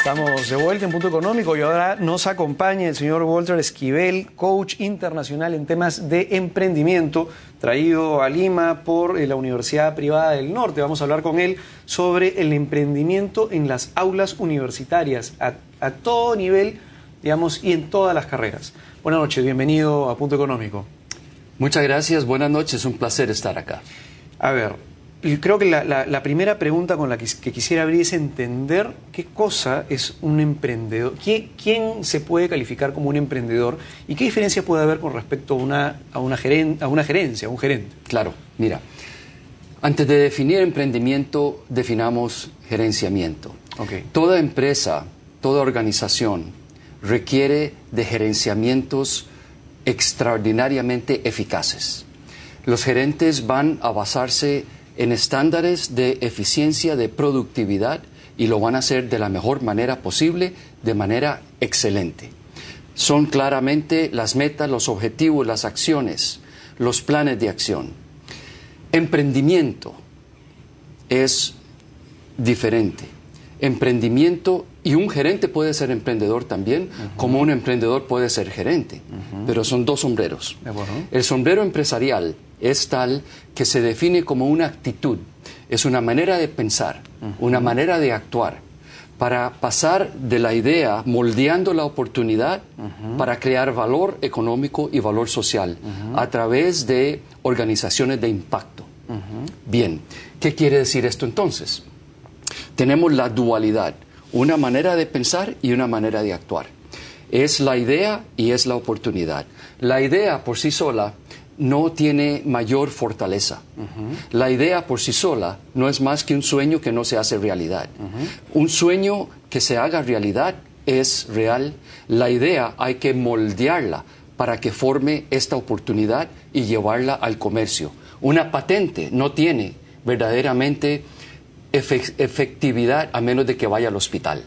Estamos de vuelta en Punto Económico y ahora nos acompaña el señor Walter Esquivel, coach internacional en temas de emprendimiento, traído a Lima por la Universidad Privada del Norte. Vamos a hablar con él sobre el emprendimiento en las aulas universitarias, a todo nivel, digamos, y en todas las carreras. Buenas noches, bienvenido a Punto Económico. Muchas gracias, buenas noches, un placer estar acá. A ver, creo que la primera pregunta con la que quisiera abrir es entender qué cosa es un emprendedor. ¿Quién se puede calificar como un emprendedor y qué diferencia puede haber con respecto a una gerencia, a un gerente? Claro, mira, antes de definir emprendimiento, definamos gerenciamiento. Okay. Toda empresa, toda organización requiere de gerenciamientos extraordinariamente eficaces. Los gerentes van a basarse en estándares de eficiencia, de productividad, y lo van a hacer de la mejor manera posible, de manera excelente. Son claramente las metas, los objetivos, las acciones, los planes de acción. Emprendimiento es diferente. Emprendimiento, y un gerente puede ser emprendedor también, como un emprendedor puede ser gerente, pero son dos sombreros. El sombrero empresarial es tal que se define como una actitud, es una manera de pensar, una manera de actuar, para pasar de la idea, moldeando la oportunidad para crear valor económico y valor social a través de organizaciones de impacto. Bien, ¿qué quiere decir esto entonces? Tenemos la dualidad, una manera de pensar y una manera de actuar. Es la idea y es la oportunidad. La idea por sí sola no tiene mayor fortaleza. La idea por sí sola no es más que un sueño que no se hace realidad. Un sueño que se haga realidad es real. La idea hay que moldearla para que forme esta oportunidad y llevarla al comercio. Una patente no tiene verdaderamente efectividad a menos de que vaya al hospital.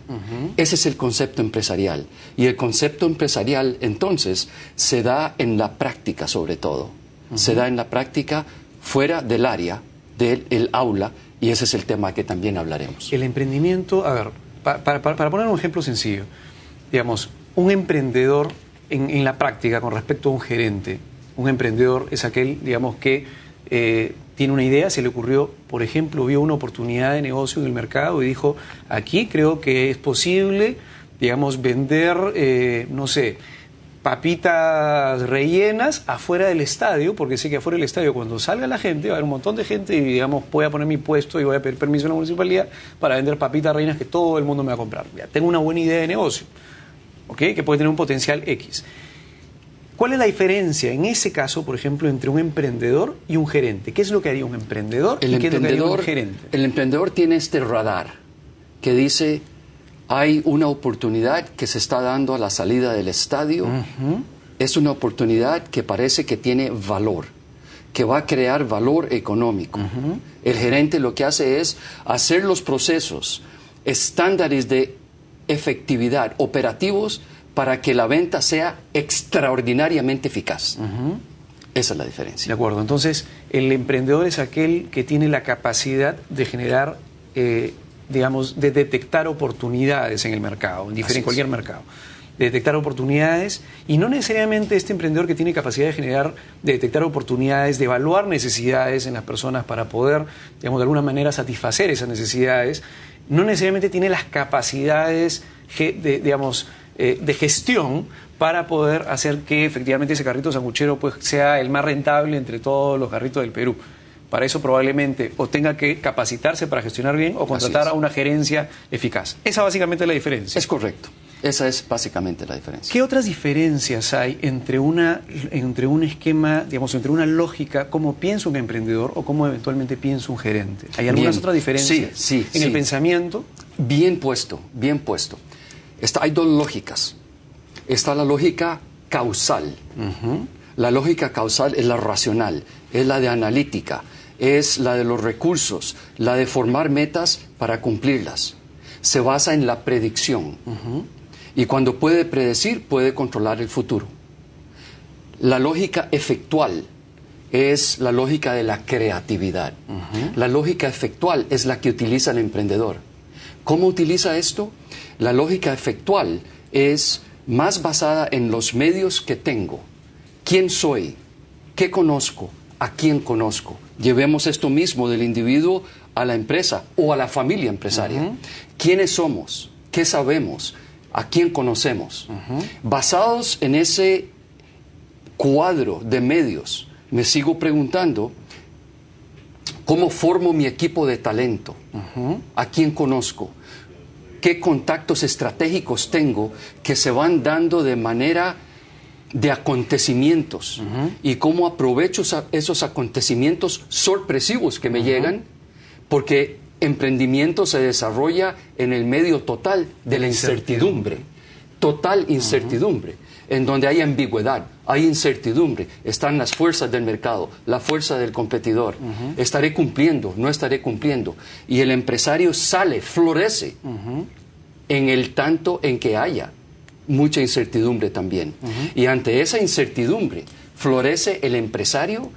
Ese es el concepto empresarial. Y el concepto empresarial, entonces, se da en la práctica sobre todo. Se da en la práctica fuera del área, del aula, y ese es el tema que también hablaremos. El emprendimiento, a ver, para poner un ejemplo sencillo, digamos, un emprendedor en la práctica con respecto a un gerente, un emprendedor es aquel, digamos, que tiene una idea, se le ocurrió, por ejemplo, vio una oportunidad de negocio en el mercado y dijo, aquí creo que es posible, digamos, vender, no sé, papitas rellenas afuera del estadio, porque sé que afuera del estadio cuando salga la gente, va a haber un montón de gente y, digamos, voy a poner mi puesto y voy a pedir permiso a la municipalidad para vender papitas rellenas que todo el mundo me va a comprar. Ya, tengo una buena idea de negocio, ¿ok? Que puede tener un potencial X. ¿Cuál es la diferencia en ese caso, por ejemplo, entre un emprendedor y un gerente? ¿Qué es lo que haría un emprendedor y qué es lo que haría un gerente? El emprendedor tiene este radar que dice, hay una oportunidad que se está dando a la salida del estadio. Es una oportunidad que parece que tiene valor, que va a crear valor económico. El gerente lo que hace es hacer los procesos, estándares de efectividad, operativos, para que la venta sea extraordinariamente eficaz. Esa es la diferencia. De acuerdo. Entonces, el emprendedor es aquel que tiene la capacidad de generar, digamos, de detectar oportunidades en el mercado, en cualquier mercado. De detectar oportunidades, y no necesariamente este emprendedor que tiene capacidad de detectar oportunidades, de evaluar necesidades en las personas para poder, digamos, de alguna manera satisfacer esas necesidades, no necesariamente tiene las capacidades, digamos, de gestión para poder hacer que efectivamente ese carrito sanguchero pues, sea el más rentable entre todos los carritos del Perú. Para eso probablemente o tenga que capacitarse para gestionar bien o contratar a una gerencia eficaz. Esa básicamente es la diferencia. Es correcto. Esa es básicamente la diferencia. ¿Qué otras diferencias hay entre un esquema, digamos, entre una lógica, cómo piensa un emprendedor o cómo eventualmente piensa un gerente? ¿Hay algunas otras diferencias en el pensamiento? Bien puesto, bien puesto. Hay dos lógicas. Está la lógica causal. La lógica causal es la racional, es la de analítica, es la de los recursos, la de formar metas para cumplirlas. Se basa en la predicción. Y cuando puede predecir, puede controlar el futuro. La lógica efectual es la lógica de la creatividad. La lógica efectual es la que utiliza el emprendedor. ¿Cómo utiliza esto? La lógica efectual es más basada en los medios que tengo. ¿Quién soy? ¿Qué conozco? ¿A quién conozco? Llevemos esto mismo del individuo a la empresa o a la familia empresaria. ¿Quiénes somos? ¿Qué sabemos? ¿A quién conocemos? Basados en ese cuadro de medios, me sigo preguntando, ¿cómo formo mi equipo de talento? ¿A quién conozco? ¿Qué contactos estratégicos tengo que se van dando de manera de acontecimientos? ¿Y cómo aprovecho esos acontecimientos sorpresivos que me llegan? Porque emprendimiento se desarrolla en el medio total de la incertidumbre. Total incertidumbre. En donde hay ambigüedad, hay incertidumbre, están las fuerzas del mercado, la fuerza del competidor. ¿Estaré cumpliendo? ¿No estaré cumpliendo? Y el empresario sale, florece, en el tanto en que haya mucha incertidumbre también. Y ante esa incertidumbre, florece el empresario,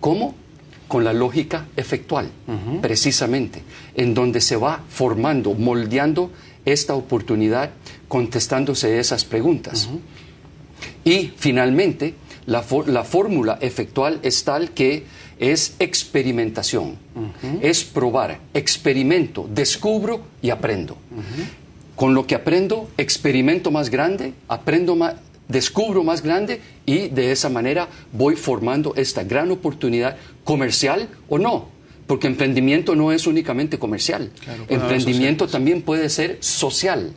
¿cómo? Con la lógica efectual, precisamente, en donde se va formando, moldeando esta oportunidad, contestándose esas preguntas. Y finalmente, la fórmula efectual es tal que es experimentación, es probar, experimento, descubro y aprendo. Con lo que aprendo, experimento más grande, aprendo más, descubro más grande y de esa manera voy formando esta gran oportunidad comercial o no. Porque emprendimiento no es únicamente comercial. Claro, emprendimiento también puede ser social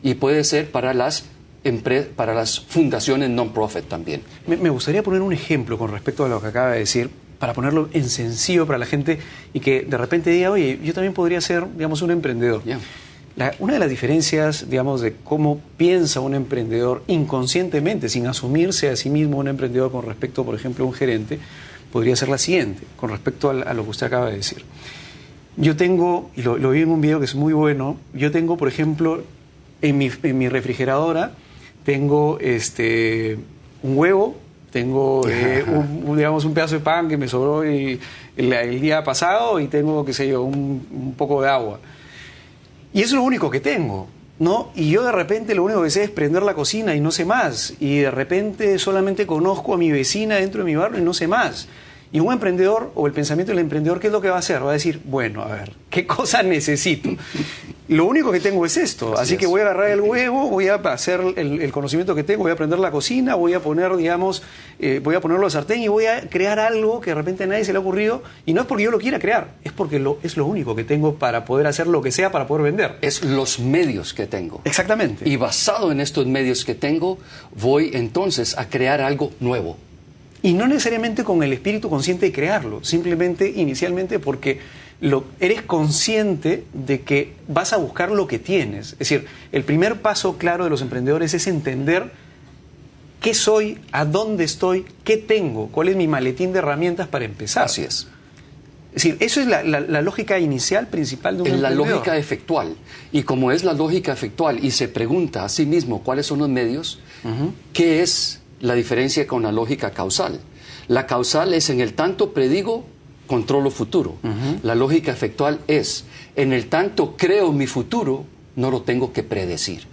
y puede ser para las fundaciones non-profit también. Me gustaría poner un ejemplo con respecto a lo que acaba de decir, para ponerlo en sencillo para la gente y que de repente diga, oye, yo también podría ser, digamos, un emprendedor. Yeah. Una de las diferencias, digamos, de cómo piensa un emprendedor inconscientemente, sin asumirse a sí mismo un emprendedor con respecto, por ejemplo, a un gerente, podría ser la siguiente, con respecto a lo que usted acaba de decir. Yo tengo, y lo vi en un video que es muy bueno, yo tengo, por ejemplo, en mi refrigeradora, tengo un huevo, tengo digamos un pedazo de pan que me sobró el día pasado y tengo, qué sé yo, un poco de agua. Y eso es lo único que tengo, ¿no? Y yo de repente lo único que sé es prender la cocina y no sé más. Y de repente solamente conozco a mi vecina dentro de mi barrio y no sé más. Y un emprendedor, o el pensamiento del emprendedor, ¿qué es lo que va a hacer? Va a decir, bueno, a ver, ¿qué cosa necesito? Lo único que tengo es esto, así que voy a agarrar el huevo, voy a hacer el conocimiento que tengo, voy a prender la cocina, voy a poner, digamos, voy a ponerlo al sartén y voy a crear algo que de repente a nadie se le ha ocurrido. Y no es porque yo lo quiera crear, es porque es lo único que tengo para poder hacer lo que sea para poder vender. Es los medios que tengo. Exactamente. Y basado en estos medios que tengo, voy entonces a crear algo nuevo. Y no necesariamente con el espíritu consciente de crearlo, simplemente inicialmente porque eres consciente de que vas a buscar lo que tienes. Es decir, el primer paso claro de los emprendedores es entender qué soy, a dónde estoy, qué tengo, cuál es mi maletín de herramientas para empezar. Así es. Es decir, eso es la lógica inicial principal de un emprendedor. La lógica efectual. Y como es la lógica efectual y se pregunta a sí mismo cuáles son los medios, ¿qué es la diferencia con la lógica causal? La causal es en el tanto predigo, controlo futuro. La lógica efectual es en el tanto creo mi futuro, no lo tengo que predecir.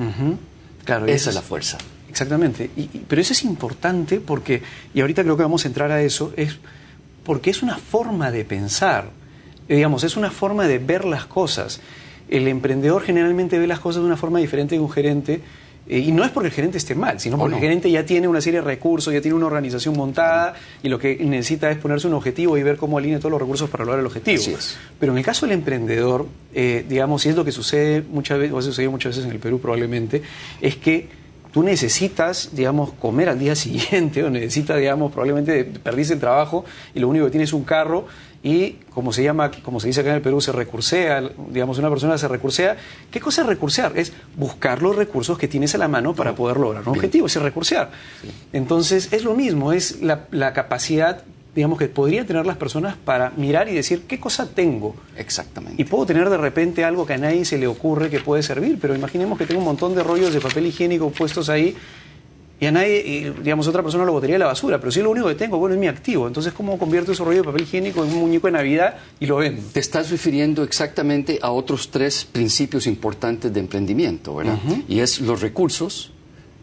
Claro, esa es la fuerza. Exactamente. Pero eso es importante porque, y ahorita creo que vamos a entrar a eso, es porque es una forma de pensar. Digamos, es una forma de ver las cosas. El emprendedor generalmente ve las cosas de una forma diferente que un gerente. Y no es porque el gerente esté mal, sino porque el gerente ya tiene una serie de recursos, ya tiene una organización montada y lo que necesita es ponerse un objetivo y ver cómo alinea todos los recursos para lograr el objetivo. Así es. Pero en el caso del emprendedor, digamos, y es lo que sucede muchas veces, o ha sucedido muchas veces en el Perú probablemente, es que tú necesitas, digamos, comer al día siguiente o necesitas, digamos, probablemente perdiste el trabajo y lo único que tienes es un carro y, como se dice acá en el Perú, se recursea, digamos, una persona se recursea. ¿Qué cosa es recursear? Es buscar los recursos que tienes a la mano para poder lograr un objetivo, es recursear. Sí. Entonces, es lo mismo, es la capacidad, digamos, que podrían tener las personas para mirar y decir, ¿qué cosa tengo? Exactamente. Y puedo tener de repente algo que a nadie se le ocurre que puede servir, pero imaginemos que tengo un montón de rollos de papel higiénico puestos ahí y a nadie, digamos, otra persona lo botaría a la basura, pero si es lo único que tengo, bueno, es mi activo. Entonces, ¿cómo convierto ese rollo de papel higiénico en un muñeco de Navidad y lo vendo? Te estás refiriendo exactamente a otros 3 principios importantes de emprendimiento, ¿verdad? Y es los recursos,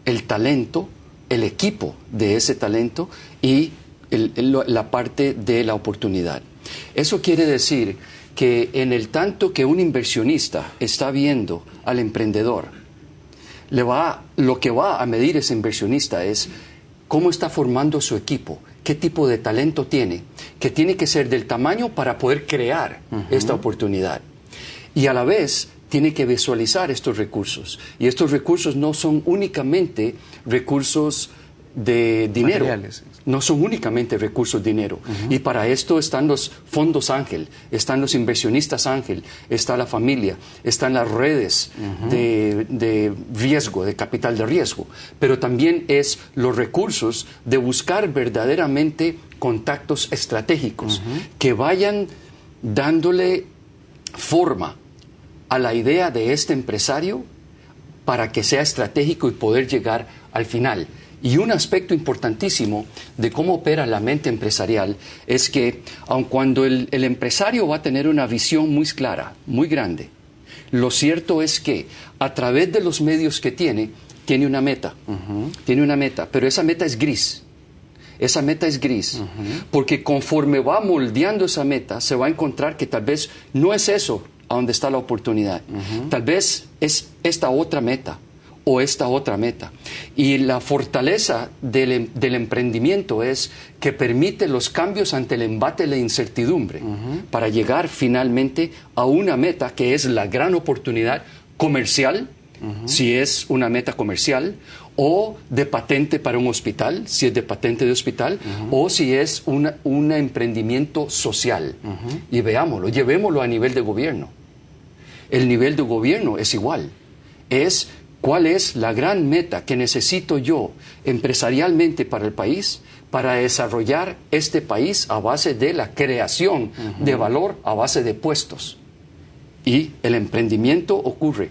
el talento, el equipo de ese talento y la parte de la oportunidad. Eso quiere decir que en el tanto que un inversionista está viendo al emprendedor, lo que va a medir ese inversionista es cómo está formando su equipo, qué tipo de talento tiene, que tiene que ser del tamaño para poder crear esta oportunidad. Y a la vez tiene que visualizar estos recursos. Y estos recursos no son únicamente recursos de dinero. Materiales. No son únicamente recursos de dinero. Y para esto están los fondos ángel, están los inversionistas ángel, está la familia, están las redes de riesgo, de capital de riesgo. Pero también es los recursos de buscar verdaderamente contactos estratégicos que vayan dándole forma a la idea de este empresario para que sea estratégico y poder llegar al final. Y un aspecto importantísimo de cómo opera la mente empresarial es que, aun cuando el empresario va a tener una visión muy clara, muy grande, lo cierto es que a través de los medios que tiene una meta. Tiene una meta, pero esa meta es gris. Esa meta es gris, porque conforme va moldeando esa meta, se va a encontrar que tal vez no es eso a donde está la oportunidad. Tal vez es esta otra meta. O esta otra meta. Y la fortaleza del emprendimiento es que permite los cambios ante el embate de la incertidumbre para llegar finalmente a una meta que es la gran oportunidad comercial, si es una meta comercial, o de patente para un hospital, si es de patente de hospital, o si es un emprendimiento social. Y veámoslo, llevémoslo a nivel de gobierno. El nivel de gobierno es igual. Es ¿cuál es la gran meta que necesito yo empresarialmente para el país para desarrollar este país a base de la creación de valor, a base de puestos? Y el emprendimiento ocurre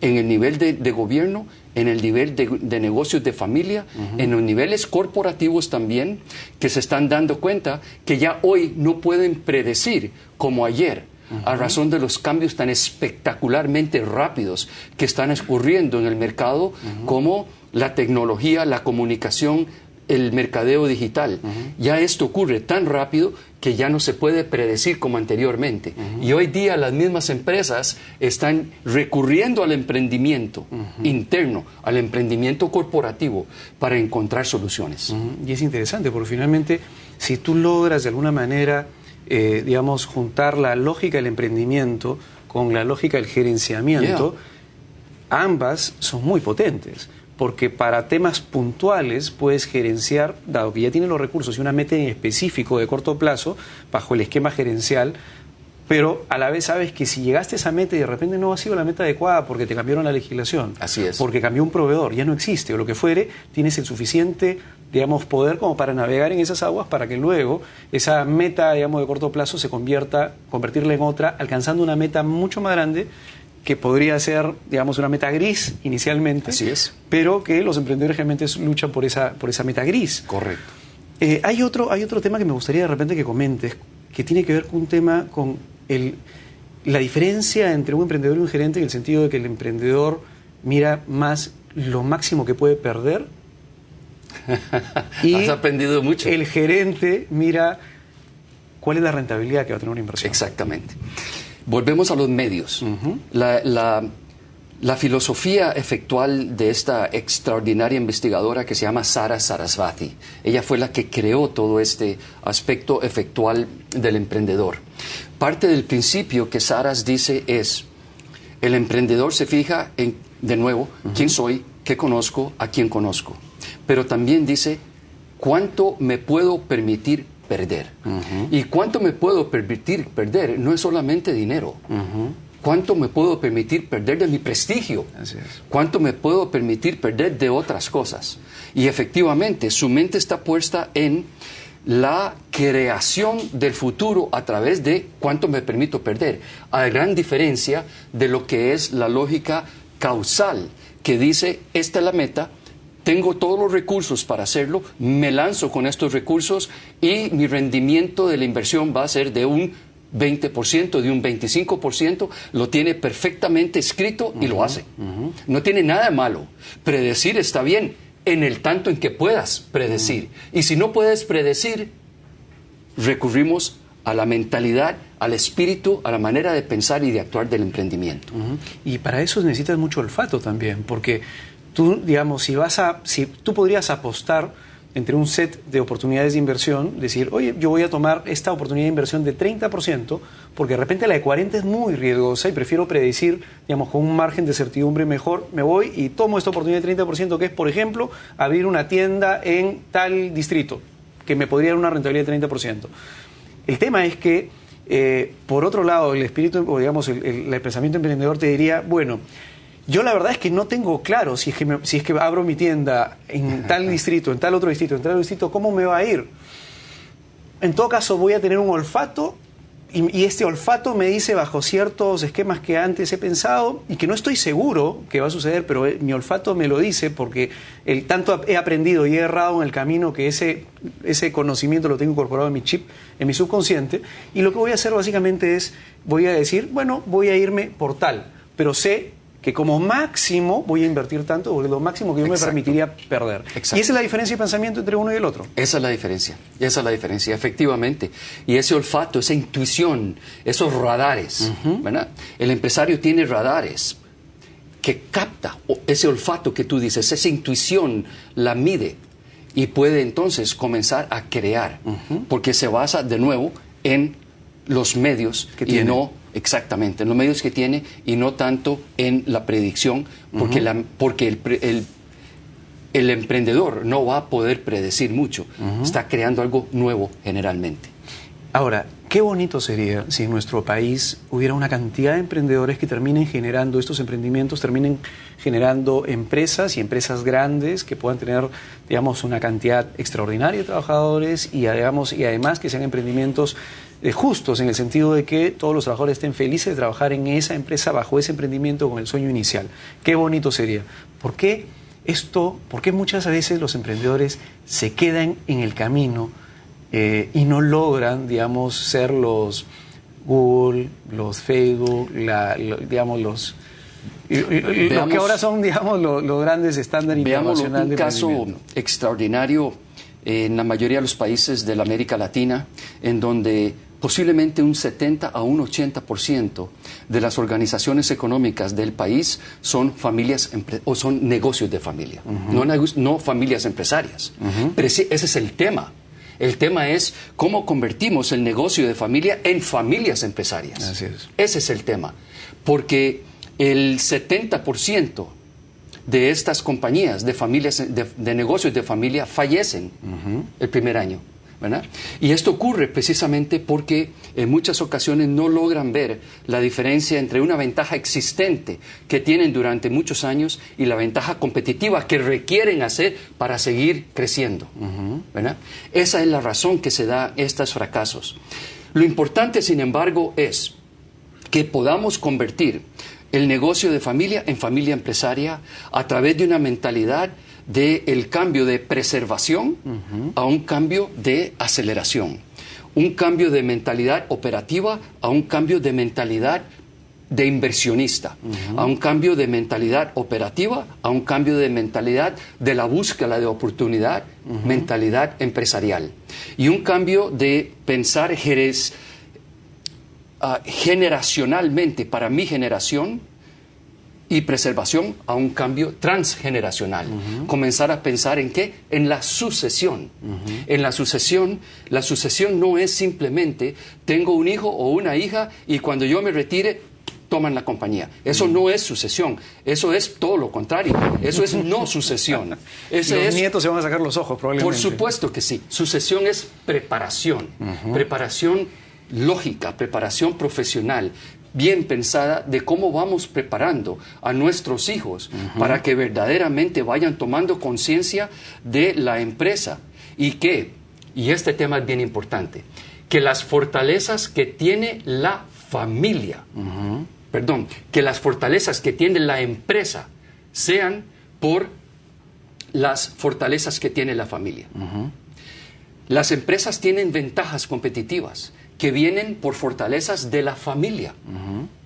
en el nivel de gobierno, en el nivel de negocios de familia, en los niveles corporativos también, que se están dando cuenta que ya hoy no pueden predecir como ayer, a razón de los cambios tan espectacularmente rápidos que están ocurriendo en el mercado, como la tecnología, la comunicación, el mercadeo digital. Ya esto ocurre tan rápido que ya no se puede predecir como anteriormente. Y hoy día las mismas empresas están recurriendo al emprendimiento interno, al emprendimiento corporativo, para encontrar soluciones. Y es interesante porque finalmente, si tú logras de alguna manera digamos, juntar la lógica del emprendimiento con la lógica del gerenciamiento, ambas son muy potentes, porque para temas puntuales puedes gerenciar, dado que ya tienes los recursos y una meta en específico de corto plazo, bajo el esquema gerencial, pero a la vez sabes que si llegaste a esa meta y de repente no ha sido la meta adecuada porque te cambiaron la legislación, así es, porque cambió un proveedor, ya no existe, o lo que fuere, tienes el suficiente, digamos, poder como para navegar en esas aguas para que luego esa meta, digamos, de corto plazo se convertirla en otra, alcanzando una meta mucho más grande que podría ser, digamos, una meta gris inicialmente, así es, pero que los emprendedores realmente luchan por esa meta gris. Correcto. Hay otro tema que me gustaría de repente que comentes, que tiene que ver con un tema con la diferencia entre un emprendedor y un gerente, en el sentido de que el emprendedor mira más lo máximo que puede perder y has aprendido mucho. El gerente mira cuál es la rentabilidad que va a tener una inversión. Exactamente. Volvemos a los medios. La filosofía efectual de esta extraordinaria investigadora que se llama Sara Sarasvathy, ella fue la que creó todo este aspecto efectual del emprendedor. Parte del principio que Saras dice es, el emprendedor se fija en, de nuevo, quién soy, qué conozco, a quién conozco. Pero también dice, ¿cuánto me puedo permitir perder? Y cuánto me puedo permitir perder no es solamente dinero. ¿Cuánto me puedo permitir perder de mi prestigio? Así es. ¿Cuánto me puedo permitir perder de otras cosas? Y efectivamente, su mente está puesta en la creación del futuro a través de cuánto me permito perder, a gran diferencia de lo que es la lógica causal, que dice, esta es la meta, tengo todos los recursos para hacerlo, me lanzo con estos recursos y mi rendimiento de la inversión va a ser de un 20%, de un 25%, lo tiene perfectamente escrito y lo hace. No tiene nada de malo. Predecir está bien, en el tanto en que puedas predecir. Y si no puedes predecir, recurrimos a la mentalidad, al espíritu, a la manera de pensar y de actuar del emprendimiento. Y para eso necesitas mucho olfato también, porque tú, digamos, si tú podrías apostar entre un set de oportunidades de inversión, decir, oye, yo voy a tomar esta oportunidad de inversión de 30%, porque de repente la de 40% es muy riesgosa y prefiero predecir, digamos, con un margen de certidumbre mejor, me voy y tomo esta oportunidad de 30%, que es, por ejemplo, abrir una tienda en tal distrito, que me podría dar una rentabilidad de 30%. El tema es que, por otro lado, el espíritu, o digamos, el pensamiento emprendedor te diría, bueno, yo la verdad es que no tengo claro si es que abro mi tienda en tal distrito, en tal otro distrito, en tal otro distrito, ¿cómo me va a ir? En todo caso voy a tener un olfato y este olfato me dice bajo ciertos esquemas que antes he pensado y que no estoy seguro que va a suceder, pero mi olfato me lo dice porque tanto he aprendido y he errado en el camino que ese conocimiento lo tengo incorporado en mi chip, en mi subconsciente, y lo que voy a hacer básicamente es, voy a decir, bueno, voy a irme por tal, pero sé que como máximo voy a invertir tanto, porque lo máximo que yo me permitiría perder. Exacto. Y esa es la diferencia de pensamiento entre uno y el otro. Esa es la diferencia, efectivamente. Y ese olfato, esa intuición, esos radares, ¿verdad? El empresario tiene radares que capta ese olfato que tú dices, esa intuición la mide y puede entonces comenzar a crear, porque se basa de nuevo en los medios que tiene. Exactamente, en los medios que tiene y no tanto en la predicción, porque el emprendedor no va a poder predecir mucho, está creando algo nuevo generalmente. Ahora, qué bonito sería si en nuestro país hubiera una cantidad de emprendedores que terminen generando estos emprendimientos, terminen generando empresas y empresas grandes que puedan tener, digamos, una cantidad extraordinaria de trabajadores y además que sean emprendimientos justos en el sentido de que todos los trabajadores estén felices de trabajar en esa empresa bajo ese emprendimiento con el sueño inicial. Qué bonito sería. ¿Por qué muchas veces los emprendedores se quedan en el camino y no logran, digamos, ser los Google, los Facebook, digamos, los que ahora son, digamos, los grandes estándares internacionales de emprendimiento? Veamos un caso extraordinario en la mayoría de los países de la América Latina, en donde posiblemente un 70 a un 80% de las organizaciones económicas del país son familias o son negocios de familia, no familias empresarias. Pero ese es el tema. El tema es cómo convertimos el negocio de familia en familias empresarias. Así es. Ese es el tema. Porque el 70% de estas compañías de familias, de negocios de familia fallecen el primer año, ¿verdad? Y esto ocurre precisamente porque en muchas ocasiones no logran ver la diferencia entre una ventaja existente que tienen durante muchos años y la ventaja competitiva que requieren hacer para seguir creciendo, ¿verdad? Esa es la razón que se da estos fracasos. Lo importante, sin embargo, es que podamos convertir el negocio de familia en familia empresaria a través de una mentalidad del cambio de preservación a un cambio de aceleración, un cambio de mentalidad operativa a un cambio de mentalidad de inversionista, a un cambio de mentalidad operativa, a un cambio de mentalidad de la búsqueda de oportunidad, mentalidad empresarial, y un cambio de pensar generacionalmente para mi generación y preservación a un cambio transgeneracional. Comenzar a pensar en ¿qué? En la sucesión. En la sucesión no es simplemente tengo un hijo o una hija y cuando yo me retire toman la compañía. Eso no es sucesión. Eso es todo lo contrario. Eso es no sucesión. Los nietos se van a sacar los ojos probablemente. Por supuesto que sí. Sucesión es preparación. Preparación lógica, preparación profesional, bien pensada de cómo vamos preparando a nuestros hijos para que verdaderamente vayan tomando conciencia de la empresa y este tema es bien importante, que las fortalezas que tiene la familia, que las fortalezas que tiene la empresa sean por las fortalezas que tiene la familia. Las empresas tienen ventajas competitivas que vienen por fortalezas de la familia,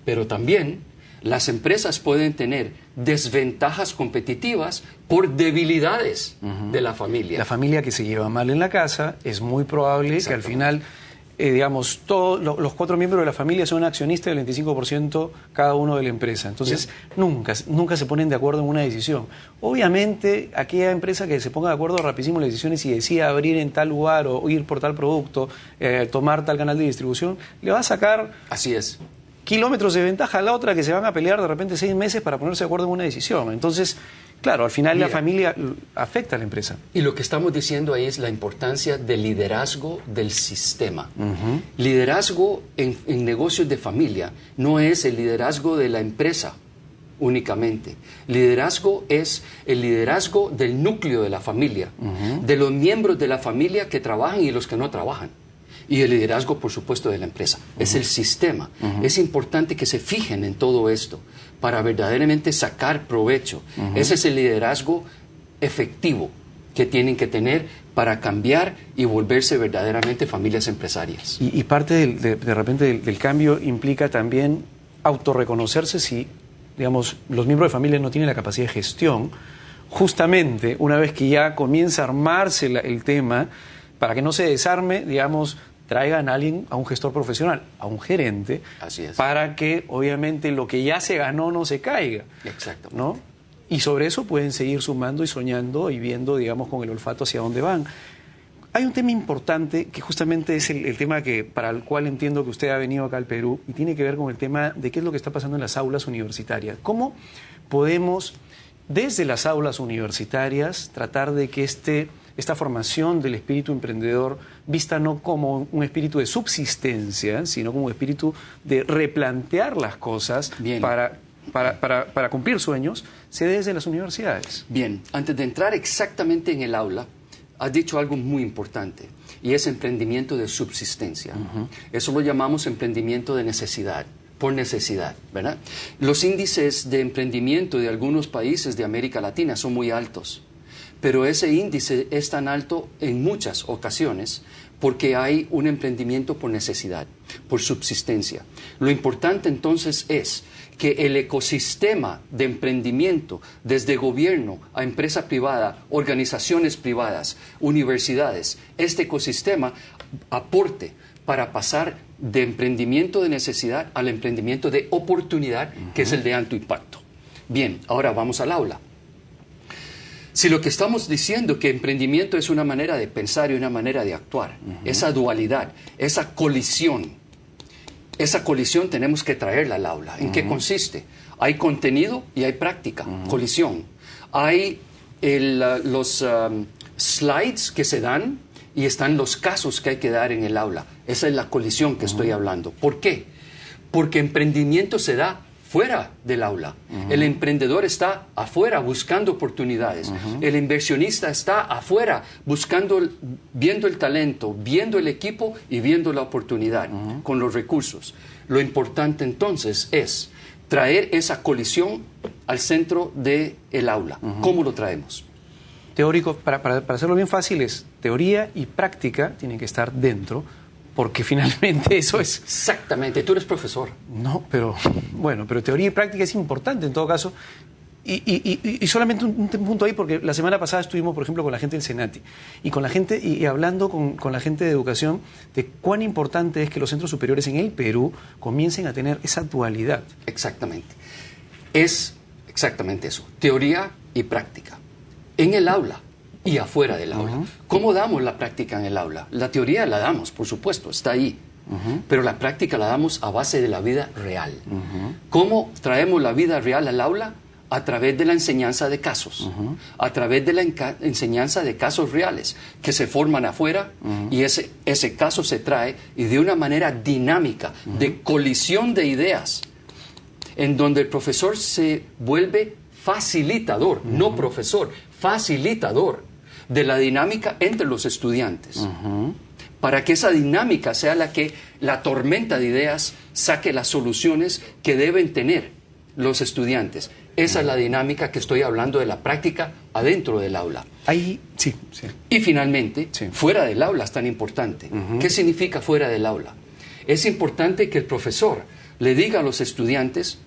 pero también las empresas pueden tener desventajas competitivas por debilidades de la familia. La familia que se lleva mal en la casa, es muy probable que al final, digamos, todos los 4 miembros de la familia son accionistas del 25% cada uno de la empresa. Entonces, nunca se ponen de acuerdo en una decisión. Obviamente, aquella empresa que se ponga de acuerdo rapidísimo en las decisiones y decida abrir en tal lugar o ir por tal producto, tomar tal canal de distribución, le va a sacar... Así es. Kilómetros de ventaja a la otra que se van a pelear de repente 6 meses para ponerse de acuerdo en una decisión. Entonces, claro, al final la familia afecta a la empresa. Y lo que estamos diciendo ahí es la importancia del liderazgo del sistema. Liderazgo en negocios de familia no es el liderazgo de la empresa únicamente. Liderazgo es el liderazgo del núcleo de la familia, de los miembros de la familia que trabajan y los que no trabajan. Y el liderazgo, por supuesto, de la empresa. Es el sistema. Es importante que se fijen en todo esto para verdaderamente sacar provecho. Ese es el liderazgo efectivo que tienen que tener para cambiar y volverse verdaderamente familias empresarias. Y parte de repente del cambio implica también autorreconocerse si, digamos, los miembros de familia no tienen la capacidad de gestión. Justamente, una vez que ya comienza a armarse el tema, para que no se desarme, digamos, traigan a alguien, a un gestor profesional, a un gerente, Así es. para que obviamente lo que ya se ganó no se caiga. Exacto. ¿No? Y sobre eso pueden seguir sumando y soñando y viendo, digamos, con el olfato hacia dónde van. Hay un tema importante que justamente es el tema para el cual entiendo que usted ha venido acá al Perú y tiene que ver con el tema de qué es lo que está pasando en las aulas universitarias. ¿Cómo podemos, desde las aulas universitarias, tratar de que esta formación del espíritu emprendedor vista no como un espíritu de subsistencia, sino como un espíritu de replantear las cosas para cumplir sueños, se dé desde las universidades? Bien, antes de entrar exactamente en el aula, has dicho algo muy importante, y es emprendimiento de subsistencia. Eso lo llamamos emprendimiento de necesidad, por necesidad, ¿verdad? Los índices de emprendimiento de algunos países de América Latina son muy altos, pero ese índice es tan alto en muchas ocasiones porque hay un emprendimiento por necesidad, por subsistencia. Lo importante entonces es que el ecosistema de emprendimiento, desde gobierno a empresa privada, organizaciones privadas, universidades, este ecosistema aporte para pasar de emprendimiento de necesidad al emprendimiento de oportunidad, que es el de alto impacto. Bien, ahora vamos al aula. Si lo que estamos diciendo que emprendimiento es una manera de pensar y una manera de actuar, esa dualidad, esa colisión tenemos que traerla al aula. ¿En qué consiste? Hay contenido y hay práctica, colisión. Hay los slides que se dan y están los casos que hay que dar en el aula. Esa es la colisión que estoy hablando. ¿Por qué? Porque emprendimiento se da fuera del aula. El emprendedor está afuera buscando oportunidades. El inversionista está afuera viendo el talento, viendo el equipo y viendo la oportunidad con los recursos. Lo importante entonces es traer esa colisión al centro del aula. ¿Cómo lo traemos? Teórico, para hacerlo bien fácil, es teoría y práctica tienen que estar dentro, porque finalmente eso es... Exactamente, tú eres profesor. No, pero bueno, pero teoría y práctica es importante en todo caso. Y solamente un punto ahí, porque la semana pasada estuvimos, por ejemplo, con la gente del Senati y con la gente y hablando con la gente de educación de cuán importante es que los centros superiores en el Perú comiencen a tener esa dualidad. Exactamente. Es exactamente eso, teoría y práctica. En el aula y afuera del aula. ¿Cómo damos la práctica en el aula? La teoría la damos, por supuesto, está ahí. Pero la práctica la damos a base de la vida real. ¿Cómo traemos la vida real al aula? A través de la enseñanza de casos, a través de la enseñanza de casos reales que se forman afuera y ese caso se trae y de una manera dinámica, de colisión de ideas, en donde el profesor se vuelve facilitador, no profesor, facilitador de la dinámica entre los estudiantes, para que esa dinámica sea la tormenta de ideas saque las soluciones que deben tener los estudiantes. Esa es la dinámica que estoy hablando de la práctica adentro del aula. Ahí, sí, sí. Y finalmente, Sí. fuera del aula es tan importante. ¿Qué significa fuera del aula? Es importante que el profesor le diga a los estudiantes,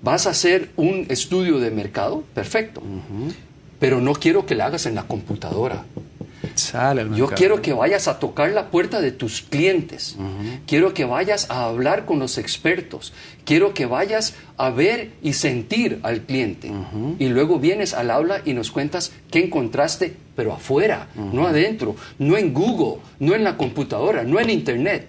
vas a hacer un estudio de mercado, perfecto, pero no quiero que lo hagas en la computadora. Sale al Yo mercado. quiero que vayas a tocar la puerta de tus clientes. Quiero que vayas a hablar con los expertos. Quiero que vayas a ver y sentir al cliente. Y luego vienes al aula y nos cuentas qué encontraste, pero afuera, no adentro, no en Google, no en la computadora, no en Internet.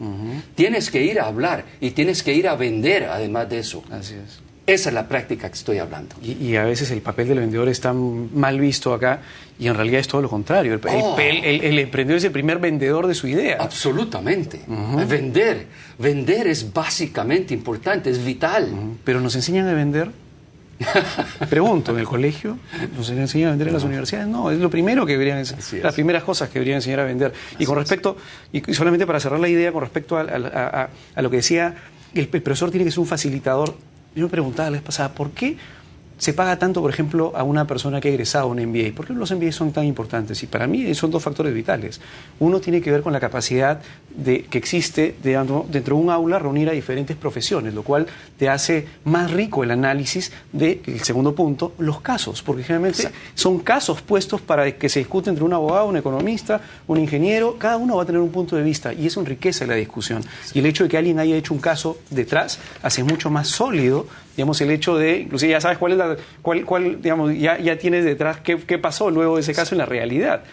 Tienes que ir a hablar y tienes que ir a vender además de eso. Así es. Esa es la práctica que estoy hablando. Y a veces el papel del vendedor está mal visto acá y en realidad es todo lo contrario. El emprendedor es el primer vendedor de su idea. Absolutamente. Vender es básicamente importante, es vital. Pero nos enseñan a vender. Pregunto, ¿en el colegio nos enseñan a vender en las universidades? No, es lo primero que deberían enseñar, las primeras cosas que deberían enseñar a vender. Y con respecto, y solamente para cerrar la idea, con respecto a lo que decía, el profesor tiene que ser un facilitador. Yo me preguntaba la vez pasada, ¿por qué se paga tanto, por ejemplo, a una persona que ha egresado a un MBA? ¿Por qué los MBA son tan importantes? Y para mí son dos factores vitales. Uno tiene que ver con la capacidad que existe dentro de un aula reunir a diferentes profesiones, lo cual te hace más rico el análisis del segundo punto, los casos, porque generalmente son casos puestos para que se discute entre un abogado, un economista, un ingeniero, cada uno va a tener un punto de vista y eso enriquece la discusión. Y el hecho de que alguien haya hecho un caso detrás hace mucho más sólido, digamos, el hecho de, inclusive ya sabes digamos, ya tienes detrás qué pasó luego de ese caso en la realidad,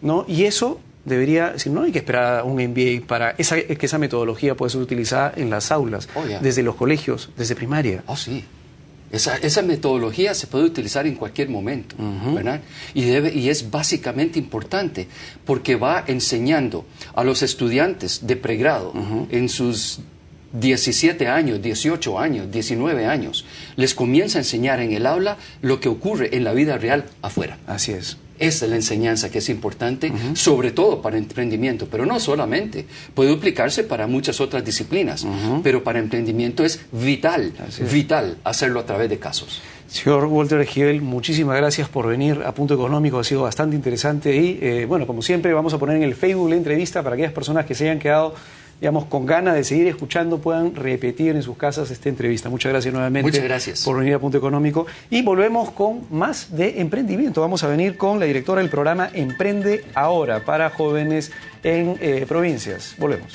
¿no? Y eso debería decir, no hay que esperar a un MBA para que esa metodología pueda ser utilizada en las aulas, desde los colegios, desde primaria. Oh, sí. Esa metodología se puede utilizar en cualquier momento, ¿verdad? Y es básicamente importante porque va enseñando a los estudiantes de pregrado en sus 17 años, 18 años, 19 años, les comienza a enseñar en el aula lo que ocurre en la vida real afuera. Así es. Esa es la enseñanza que es importante, sobre todo para emprendimiento, pero no solamente. Puede aplicarse para muchas otras disciplinas, pero para emprendimiento es vital hacerlo a través de casos. Señor Walter Esquivel, muchísimas gracias por venir a Punto Económico, ha sido bastante interesante y, bueno, como siempre, vamos a poner en el Facebook la entrevista para aquellas personas que se hayan quedado, digamos, con ganas de seguir escuchando, puedan repetir en sus casas esta entrevista. Muchas gracias nuevamente. Muchas gracias por venir a Punto Económico. Y volvemos con más de emprendimiento. Vamos a venir con la directora del programa Emprende Ahora para jóvenes en provincias. Volvemos.